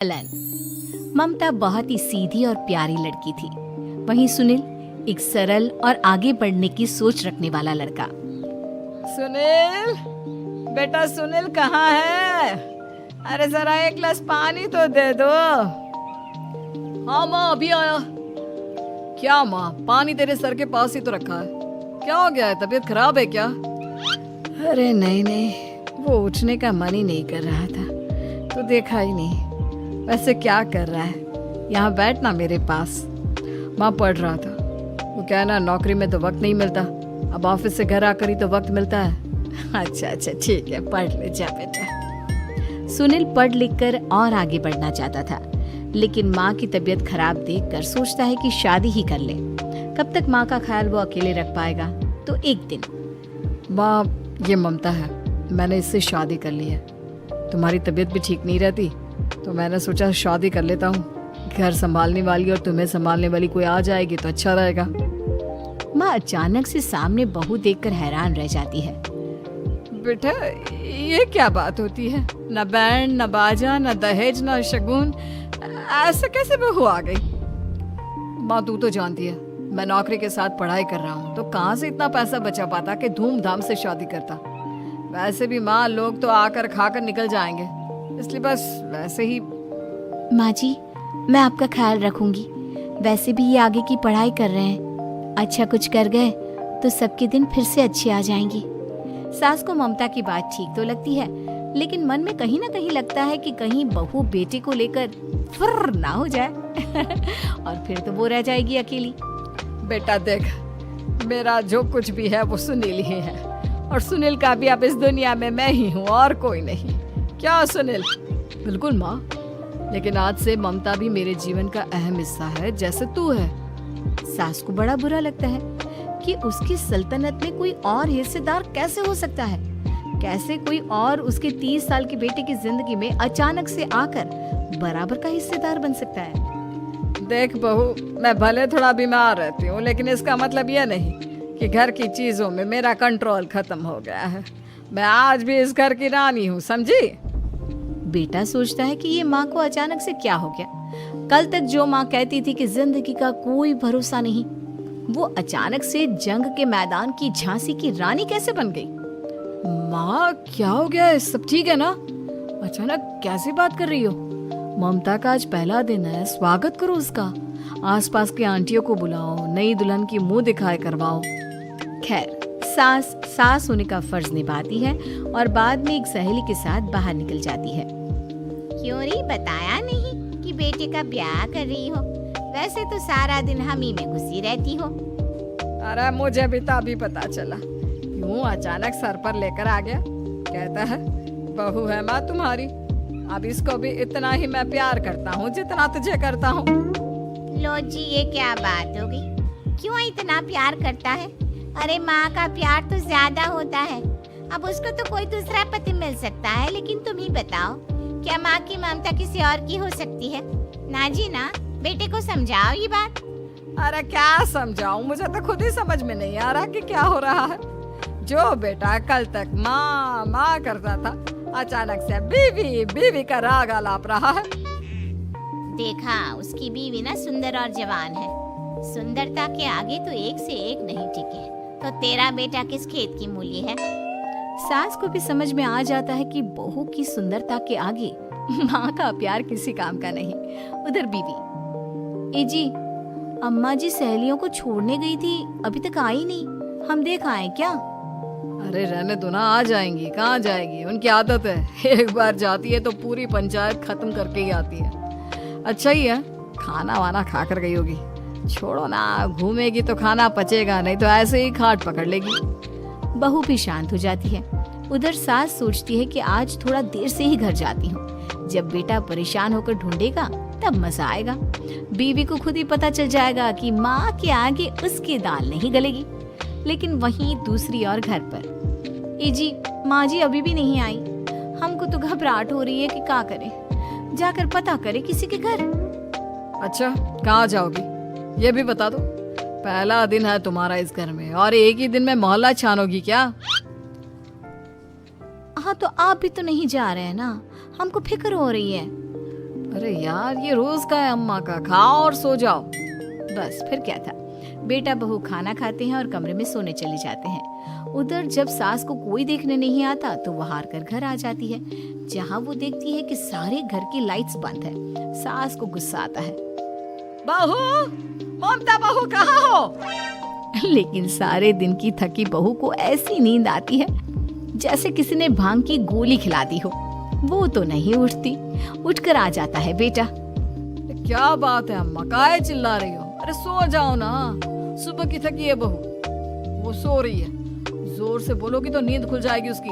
Elon. ममता बहुत ही सीधी और प्यारी लड़की थी, वहीं सुनील एक सरल और आगे बढ़ने की सोच रखने वाला लड़का। सुनील, बेटा सुनील कहाँ है? अरे जरा एक गिलास पानी तो दे दो। हाँ माँ, अभी आया। क्या माँ, पानी तेरे सर के पास ही तो रखा है। क्या हो गया है, तबीयत खराब है क्या? अरे नहीं नहीं, वो उठने का मन ही नहीं कर रहा था, तो देखा ही नहीं। वैसे क्या कर रहा है? यहाँ बैठ ना मेरे पास। माँ पढ़ रहा था। वो कहना नौकरी में तो वक्त नहीं मिलता, अब ऑफिस से घर आकर ही तो वक्त मिलता है। अच्छा ठीक है, पढ़ ले जा बेटा। सुनील पढ़ लिख कर और आगे बढ़ना चाहता था, लेकिन माँ की तबीयत खराब देखकर सोचता है कि शादी ही कर ले। कब तक माँ का ख्याल वो अकेले रख पाएगा? तो एक दिन, माँ ये ममता है, मैंने इससे शादी कर ली है। तुम्हारी तबीयत भी ठीक नहीं रहती, तो मैंने सोचा शादी कर लेता हूँ। घर संभालने वाली और तुम्हें संभालने वाली कोई आ जाएगी तो अच्छा रहेगा। माँ अचानक से सामने बहू देखकर हैरान रह जाती है। बेटा ये क्या बात होती है? न बैंड, न बाजा, न दहेज, न शगुन, ऐसे कैसे बहू आ गई? माँ तू तो जानती है, मैं नौकरी के साथ पढ़ाई कर रहा हूँ, तो कहाँ से इतना पैसा बचा पाता कि धूमधाम से शादी करता। वैसे भी माँ, लोग तो आकर खाकर निकल जाएंगे, इसलिए बस वैसे ही। माँ जी, मैं आपका ख्याल रखूंगी। वैसे भी ये आगे की पढ़ाई कर रहे हैं, अच्छा कुछ कर गए तो सबके दिन फिर से अच्छे आ जाएंगे। सास को ममता की बात ठीक तो लगती है, लेकिन मन में कहीं ना कहीं लगता है कि कहीं बहू बेटे को लेकर फुर्र ना हो जाए और फिर तो वो रह जाएगी अकेली। बेटा देख, मेरा जो कुछ भी है वो सुनील ही है, और सुनील का भी अब इस दुनिया में मैं ही हूँ और कोई नहीं। क्या सुनील? बिल्कुल माँ, लेकिन आज से ममता भी मेरे जीवन का अहम हिस्सा है, जैसे तू है। सास को बड़ा बुरा लगता है कि उसकी सल्तनत में कोई और हिस्सेदार कैसे हो सकता है। कैसे कोई और उसके 30 साल के बेटे की जिंदगी में अचानक से आकर बराबर का हिस्सेदार बन सकता है। देख बहू, मैं भले थोड़ा बीमार रहती हूँ, लेकिन इसका मतलब यह नहीं कि घर की चीजों में मेरा कंट्रोल खत्म हो गया है। मैं आज भी इस घर की रानी हूँ, समझी? बेटा सोचता है कि ये माँ को अचानक से क्या हो गया। कल तक जो माँ कहती थी कि जिंदगी का कोई भरोसा नहीं, वो अचानक से जंग के मैदान की झांसी की रानी कैसे बन गई? माँ क्या हो गया है? सब ठीक है ना? अचानक कैसी बात कर रही हो? ममता का आज पहला दिन है, स्वागत करो उसका। आसपास की आंटियों को बुलाओ, नई दुल्हन की मुंह दिखाए करवाओ। खैर, सास होने का फर्ज निभाती है और बाद में एक सहेली के साथ बाहर निकल जाती है। क्यों रे, बताया नहीं कि बेटे का ब्याह कर रही हो? वैसे तो सारा दिन हम ही में घुसी रहती हो। अरे मुझे भी तभी पता चला, यूं अचानक सर पर लेकर आ गया। कहता है बहू है माँ तुम्हारी। अब इसको भी इतना ही मैं प्यार करता हूँ जितना तुझे करता हूँ। लो जी, ये क्या बात हो गई? क्यों इतना प्यार करता है? अरे माँ का प्यार तो ज्यादा होता है। अब उसको तो कोई दूसरा पति मिल सकता है, लेकिन तुम ही बताओ, क्या माँ की ममता किसी और की हो सकती है? ना जी ना, बेटे को समझाओ ये बात। अरे क्या समझाऊं, मुझे तो खुद ही समझ में नहीं आ रहा कि क्या हो रहा है। जो बेटा कल तक माँ माँ करता था, अचानक से बीवी बीवी का राग आलाप रहा है। देखा, उसकी बीवी ना सुंदर और जवान है। सुंदरता के आगे तो एक से एक नहीं टिके, तो तेरा बेटा किस खेत की मूली है? सास को भी समझ में आ जाता है कि बहू की सुंदरता के आगे माँ का प्यार किसी काम का नहीं। उधर बीवी, ए जी, अम्मा जी सहेलियों को छोड़ने गई थी, अभी तक आई नहीं, हम देख आए क्या? अरे रहने दो ना, आ जाएंगी। कहाँ जाएगी, उनकी आदत है। एक बार जाती है तो पूरी पंचायत खत्म करके ही आती है। अच्छा ही है, खाना वाना खा कर गई होगी। छोड़ो ना, घूमेगी तो खाना पचेगा, नहीं तो ऐसे ही खाट पकड़ लेगी। बहू भी शांत हो जाती है। उधर सास सोचती है कि आज थोड़ा देर से ही घर जाती हूँ, जब बेटा परेशान होकर ढूंढेगा तब मजा आएगा। बीवी को खुद ही पता चल जाएगा कि माँ के आगे उसकी दाल नहीं गलेगी। लेकिन वहीं दूसरी ओर घर पर, ए जी, माँ जी अभी भी नहीं आई। हमको तो घबराहट हो रही है कि क्या करें, जाकर पता करें किसी के घर। अच्छा, कहाँ जाओगी ये भी बता दो। पहला दिन है तुम्हारा इस घर में, और एक ही दिन में मोहल्ला छानोगी क्या? हाँ, तो आप भी तो नहीं जा रहे हैं ना, हमको फिक्र हो रही है। अरे यार, ये रोज का है अम्मा का, खाओ और सो जाओ। बस फिर क्या था। बेटा बहू खाना खाते हैं और कमरे में सोने चले जाते हैं। उधर जब सास को कोई देखने नहीं आता तो वो हार कर घर आ जाती है, जहाँ वो देखती है कि सारे घर की लाइट्स बंद है। सास को गुस्सा आता है। बहू, ममता बहू कहाँ हो? लेकिन सारे दिन की थकी बहू को ऐसी नींद आती है जैसे किसी ने भांग की गोली खिला दी हो। वो तो नहीं उठती। उठकर आ जाता है बेटा। क्या बात है अम्मा, काहे चिल्ला रही हो? अरे सो जाओ ना, सुबह की थकी है बहू, वो सो रही है। जोर से बोलोगी तो नींद खुल जाएगी उसकी।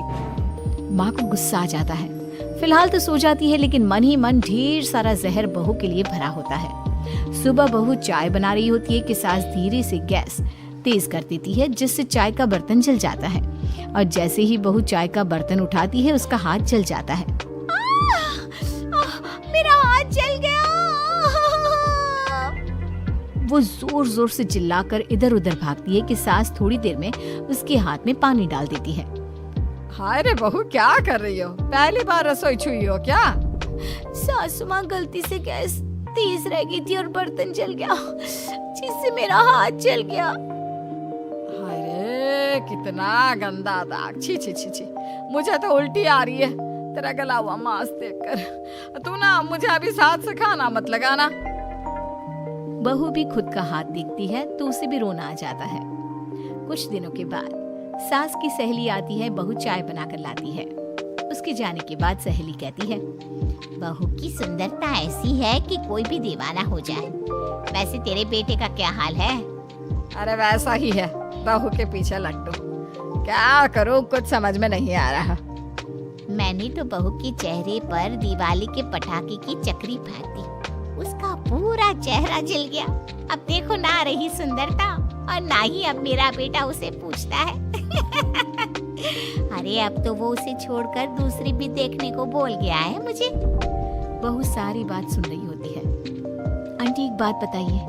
माँ को गुस्सा आ जाता है। फिलहाल तो सो जाती है, लेकिन मन ही मन ढेर सारा जहर बहू के लिए भरा होता है। सुबह बहू चाय बना रही होती है कि सास धीरे से गैस तेज कर देती है, जिससे चाय का बर्तन जल जाता है। और जैसे ही बहू चाय का बर्तन उठाती है उसका हाथ जल जाता है। मेरा हाथ जल गया। वो जोर जोर से चिल्लाकर इधर उधर भागती है कि सास थोड़ी देर में उसके हाथ में पानी डाल देती है। हाय रे बहू, क्या कर रही हो? पहली बार रसोई छुई हो क्या? सासू माँ गलती से गैस तेज रह गई थी और बर्तन जल गया, जिससे मेरा हाथ जल गया। हाय रे, कितना गंदा दाग। छी छी छी छी, मुझे तो उल्टी आ रही है तेरा गला हुआ मांस देखकर। तू ना मुझे अभी साथ से खाना मत लगाना। बहू भी खुद का हाथ देखती है तो उसे भी रोना आ जाता है। कुछ दिनों के बाद सास की सहेली आती है। बहू चाय बनाकर लाती है। उसके जाने के बाद सहेली कहती है, बहू की सुंदरता ऐसी है कि कोई भी दीवाना हो जाए। वैसे तेरे बेटे का क्या हाल है? अरे वैसा ही है, बहू के पीछे लट्टू। क्या करूं, कुछ समझ में नहीं आ रहा। मैंने तो बहू के चेहरे पर दिवाली के पटाखे की चक्री फेंक दी, उसका पूरा चेहरा जल गया। अब देखो ना रही सुंदरता, और ना ही अब मेरा बेटा उसे पूछता है। अरे अब तो वो उसे छोड़कर दूसरी भी देखने को बोल गया है मुझे। बहू सारी बात सुन रही होती है। आंटी एक बात बताइए,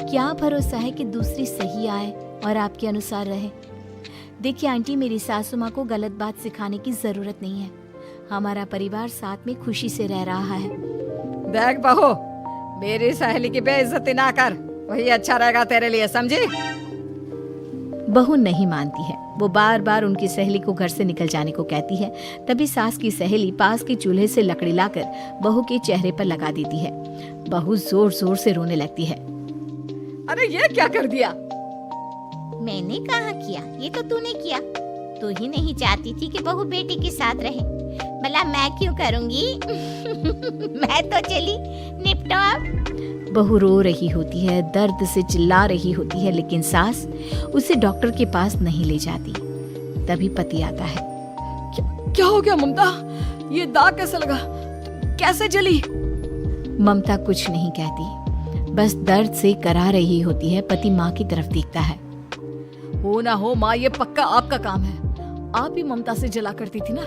क्या भरोसा है कि दूसरी सही आए और आपके अनुसार रहे? देखिए आंटी, मेरी सासू माँ को गलत बात सिखाने की जरूरत नहीं है। हमारा परिवार साथ में खुशी से रह रहा है। देख बहू, मेरी सहेली की बेइज्जती ना कर, वही अच्छा रहेगा तेरे लिए, समझी? बहू नहीं मानती है। वो बार बार उनकी सहेली को घर से निकल जाने को कहती है। तभी सास की सहेली पास के चूल्हे से लकड़ी लाकर बहू के चेहरे पर लगा देती है। बहू जोर जोर से रोने लगती है। अरे ये क्या कर दिया? मैंने कहा किया, ये तो तूने किया। तू ही नहीं चाहती थी कि बहू बेटे के साथ रहे, भला मैं क्यों करूंगी? मैं तो चली, निपटो अब। बहू रो रही होती है, दर्द से चिल्ला रही होती है, लेकिन सास उसे डॉक्टर के पास नहीं ले जाती। तभी पति आता है। क्या हो गया ममता? ये दाग कैसे लगा? कैसे जली? ममता कुछ नहीं कहती, बस दर्द से करा रही होती है। पति माँ की तरफ देखता है। हो ना हो माँ, ये पक्का आपका काम है। आप ही ममता से जला करती थी ना।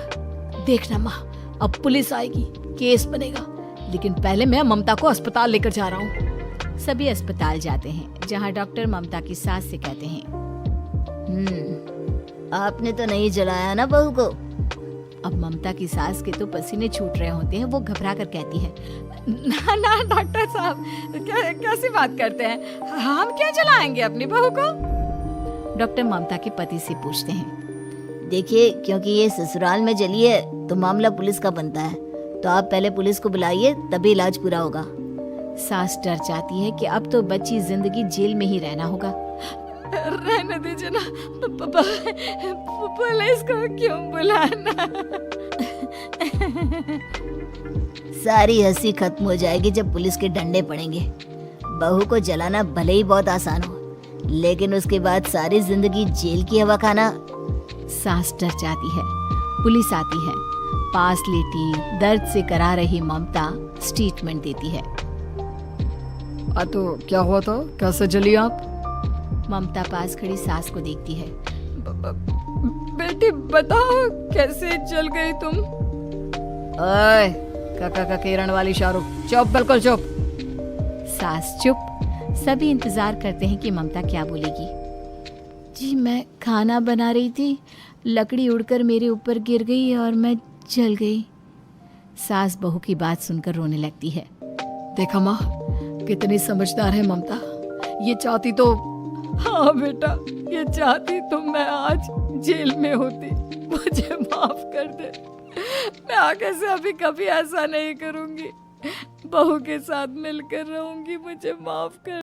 देखना माँ, अब पुलिस आएगी, केस बनेगा, लेकिन पहले मैं ममता को अस्पताल लेकर जा रहा हूँ। सभी अस्पताल जाते हैं, जहाँ डॉक्टर ममता की सास से कहते हैं, आपने तो नहीं जलाया ना बहू को? अब ममता की सास के तो पसीने छूट रहे होते हैं। वो घबरा कर कहती है, ना ना डॉक्टर साहब, कैसी बात करते हैं? हम क्या जलाएंगे अपनी बहू को? डॉक्टर ममता के पति से पूछते हैं। देखिए, क्योंकि ये ससुराल में जली है तो मामला पुलिस का बनता है, तो आप पहले पुलिस को बुलाइए, तभी इलाज पूरा होगा। सास डर जाती है कि अब तो बच्ची जिंदगी जेल में ही रहना होगा। रहने दीजिए ना, पुलिस को क्यों बुलाना? सारी हंसी खत्म हो जाएगी जब पुलिस के डंडे पड़ेंगे। बहू को जलाना भले ही बहुत आसान हो, लेकिन उसके बाद सारी जिंदगी जेल की हवा खाना। सास डर जाती है। पुलिस आती है। पास लेटी दर्द से करा रही ममता स्टेटमेंट देती है। तो क्या हुआ था? कैसे जली आप? ममता पास खड़ी सास को देखती है। बेटी बताओ, कैसे जल गई तुम? ओए, काका का किरण वाली शाहरुख, चुप, बिल्कुल चुप। सास चुप। सभी इंतजार करते हैं कि ममता क्या बोलेगी। जी, मैं खाना बना रही थी, लकड़ी उड़कर मेरे ऊपर गिर गई और मैं जल गई। सास बहू की बात सुनकर रोने लगती है। देखा माँ, कितनी समझदार है ममता। ये चाहती तो, हाँ बेटा, ये चाहती तो मैं आज जेल में होती। मुझे माफ कर दे, मैं आगे से अभी कभी ऐसा नहीं करूंगी। बहू के साथ मिलकर रहूंगी, मुझे माफ कर